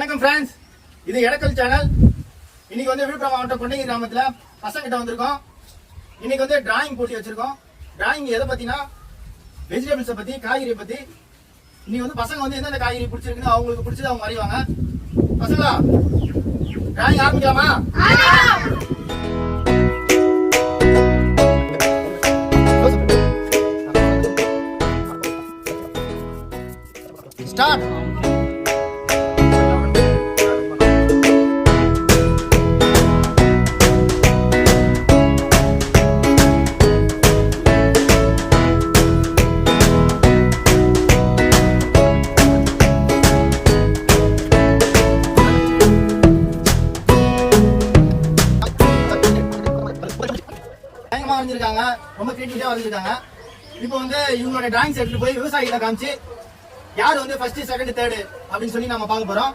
வணக்கம் ஃப்ரெண்ட்ஸ், இது எடக்கல் சேனல். இன்னைக்கு வந்து விழுப்புரம் மாவட்டம் கொண்டகிரி கிராமத்துல பசங்கிட்ட வந்திருக்கோம். இன்னைக்கு வந்து டிராயிங் போட்டி வச்சிருக்கோம். டிராயிங் எதை பத்தினா வெஜிடபிள்ஸை பத்தி, காய்கறி பத்தி. இன்னைக்கு வந்து பசங்க வந்து எந்தெந்த காய்கறி பிடிச்சிருக்குன்னு அவங்களுக்கு பிடிச்சது அவங்க வரைவாங்க. பசங்களா, டிராயிங் ஆரம்பிக்கலாமா? ஸ்டார்ட். வரைஞ்சிருக்காங்க, ரொம்ப கிரியேட்டிவா வரைஞ்சிருக்காங்க. இப்போ வந்து இவங்களோட டிராயிங்ஸ் எடுத்துட்டு போய் விவசாயிகளை காமிச்சு யார் வந்து ஃபர்ஸ்ட், செகண்ட், தேர்ட் அப்படின்னு சொல்லி நம்ம பார்க்க போறோம்.